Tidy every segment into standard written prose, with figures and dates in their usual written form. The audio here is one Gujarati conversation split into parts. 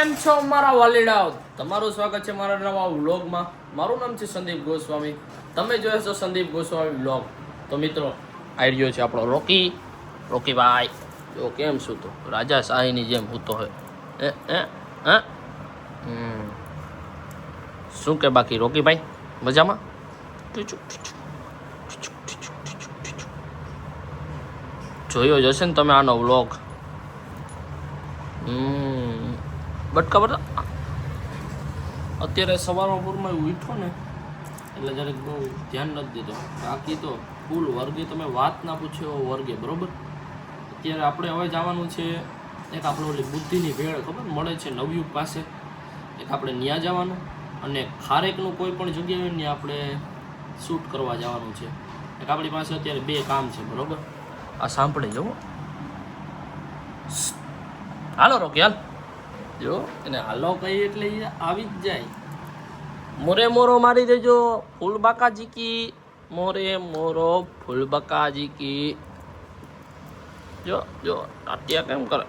કેમ છો મારા વાલીડાઓ? તમારું સ્વાગત છે મારા નવા વ્લોગમાં. મારું નામ છે સંદીપ ગોસ્વામી. તમે જોયો છો સંદીપ ગોસ્વામી વ્લોગ. તો મિત્રો આવી રહ્યો છે આપણો રોકીભાઈ. જો કેમ શું તો રાજા શાહીની જેમ હું તો હોય શું કે બાકી રોકીભાઈ મજામાં? જોયો જશે ને તમે આનો વ્લોગ. બટ ખબર અત્યારે સવારમાં પૂરમાં ઉઠો ને એટલે જરાક બહુ ધ્યાન નથી દીધો. બાકી તો ફૂલ વર્ગે તમે વાત ના પૂછ્યો વર્ગે બરોબર. અત્યારે આપણે હવે જવાનું છે એક આપણે ઓલી બુદ્ધિની ભેળ ખબર મળે છે નવયુગ પાસે, એક આપણે ત્યાં જવાનું અને ખારેકનું કોઈ પણ જગ્યાએ હોય ને આપણે શૂટ કરવા જવાનું છે. એક આપણી પાસે અત્યારે બે કામ છે બરોબર. આ સાંભળી જવો. હાલો રોકી હાલ. જો એને હાલો કહી એટલે એ આવી જ જાય. મોરે મોરો મારી દેજો ફૂલબાકાજી કી, મોરે મોરો ફૂલબાકાજી કી. જો જો આટિયા કેમ કરે.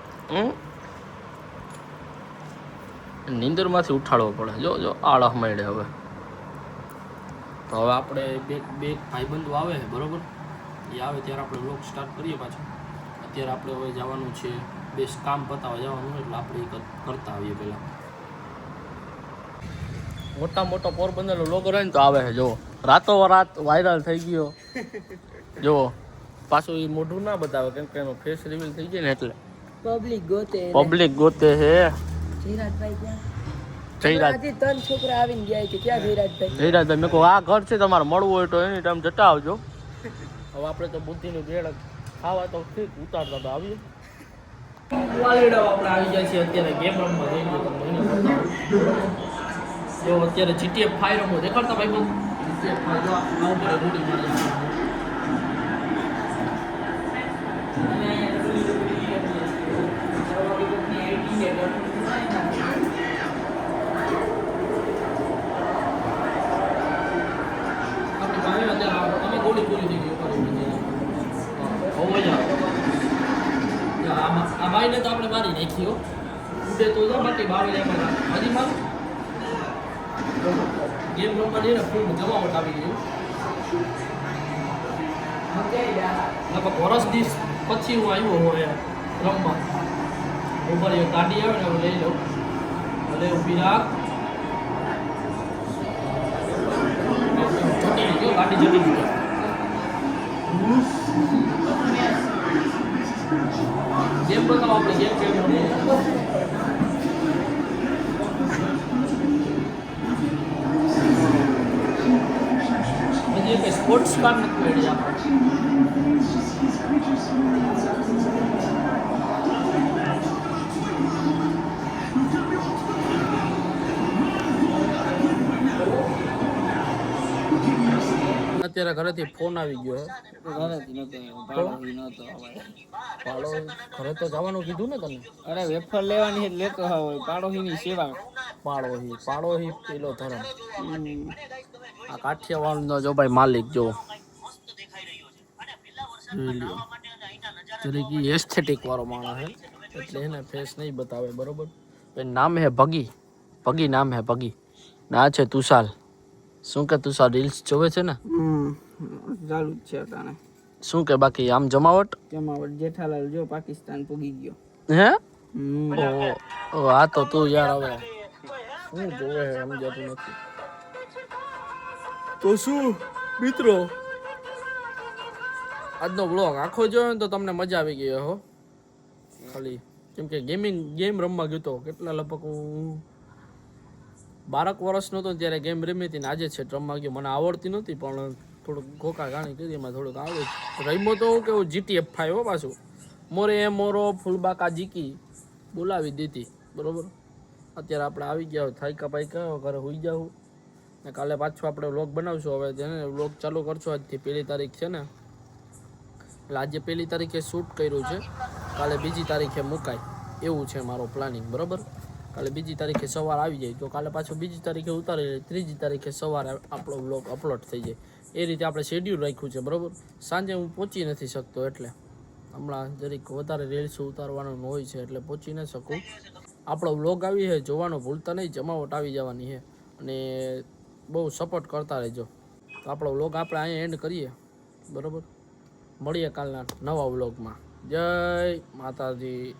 નીંદરમાંથી ઉઠાડવો પડે. જો જો આળહ મળે હવે. તો હવે આપણે બે ભાઈબંધો આવે છે બરોબર. એ આવે ત્યારે આપણે વ્લોગ સ્ટાર્ટ કરીએ પાછું. અત્યારે આપણે હવે જવાનું છે બેસ કામ પતાવવા જવાનું એટલે આપણે કરતા આવીએ પહેલાં. મોટો પોરબંદરનો લોગો રહે ને તો આવે છે. જુઓ રાતોરાત વાયરલ થઈ ગયો. જુઓ પાછું એ મોઢું ના બતાવે કેમ કે એનો ફેસ રિવીલ થઈ જાય ને એટલે પબ્લિક ગોતે છે. ત્રણ છોકરા આવીને ગયા કે ક્યાં જયરાજભાઈ મેં કહું આ ઘર છે તમારે મળવું હોય તો એની ટાઈમ જતા આવજો. હવે આપણે તો બુદ્ધિની ભેળ ખાવા તો ઠીક ઉતારતા તો આવીએ. વાલીડાઓ આપણે આવી જાય છે અત્યારે ગેમ રમવા જઈ ગયો તમને જો અત્યારે જીટીએફ 5 રમો દેખાડતા ભાઈ બંધ. જીટીએફ 5 જો આ ઉપર રૂડી મારી તમે ગોળી પૂરી થઈ ગઈ બહુ મજા આવે. આ ભાઈને તો આપણે મારી નાખી હો. ઉડે તો જા બાકી બાવે એમાં હજી મારું ગેમ રમવા દે ને ફૂલ જમાવટ આવી ગયું. લગભગ વર્ષ દિવસ પછી હું આવ્યો હોય રમવા. ઉપર એ ગાડી આવે ને હું લઈ લઉં. ભલે ઊભી રાખ. જટી ગયો ગાડી જટી ગઈ. ગેમ બતાવો આપણે ગેમ કેમ રમીએ. હજી એક સ્પોર્ટ્સ કાર નથી મળી આપણે. અત્યારે ઘરેથી ફોન આવી ગયો. ઘરે તો જવાનું કીધું ને તમે. અરે વેફર લેવાની લેતો હોય પાડોશીની સેવા. પાડોશી પેલો ધર્મ. આ કાઠિયાવાડનો જો ભાઈ માલિક જો જરીકી એસ્થેટિક વાળો માણસ છે એટલે એને ફેસ નહીં બતાવે બરોબર. નામ હે ભગી નામ હે ભગી. ના છે તુષાલ. શું કે તુષાર રીલ્સ જોવે છે ને? ચાલુ જ છે તાણે. શું કે બાકી આમ જમાવટ જેઠાલાલ જો પાકિસ્તાન પૂગી ગયો હે. ઓ આ તો તું યાર હવે શું જોવે સમજાતું નથી. તો શું મિત્રો આજનો વ્લોગ આખો જોયો ને તો તમને મજા આવી ગઈ હો. ખાલી કેમ કે ગેમ રમવા ગયો તો કેટલા લગભગ હું 12 વર્ષનો હતો ત્યારે ગેમ રમી હતી ને આજે છે રમવા ગયો. મને આવડતી નહોતી પણ થોડુંક ઘોકા ગાણી કરી એમાં થોડુંક આવડે. રમ્યો તો હું કેવું જીટીએફ 5 હો પાછું. મોરે મોરો ફૂલબાકા જીકી બોલાવી દીધી બરોબર. અત્યારે આપણે આવી ગયા થાયકા પાયકા ઘરે હોઈ જાવ ને કાલે પાછું આપણે વ્લોગ બનાવશું. હવે જેને વ્લોગ ચાલુ કરશું આજથી 1 તારીખ છે ને એટલે આજે 1 તારીખે શૂટ કર્યું છે. કાલે 2 તારીખે મુકાય એવું છે મારો પ્લાનિંગ બરોબર. કાલે 2 તારીખે સવાર આવી જાય તો કાલે પાછો 2 તારીખે ઉતારી 3 તારીખે સવારે આપણો વ્લોગ અપલોડ થઈ જાય. એ રીતે આપણે શેડ્યુલ રાખ્યું છે બરોબર. સાંજે હું પહોંચી નથી શકતો એટલે હમણાં જરીક વધારે રીલ્સ ઉતારવાનું હોય છે એટલે પહોંચી ન શકું. આપણો વ્લોગ આવી છે જોવાનું ભૂલતા નહીં, જમાવટ આવી જવાની છે અને બહુ સપોર્ટ કરતા રહેજો. તો આપણો વ્લોગ આપણે અહીંયા એન્ડ કરીએ, બરાબર. મળીએ કાલના નવા વ્લોગમાં. જય માતાજી.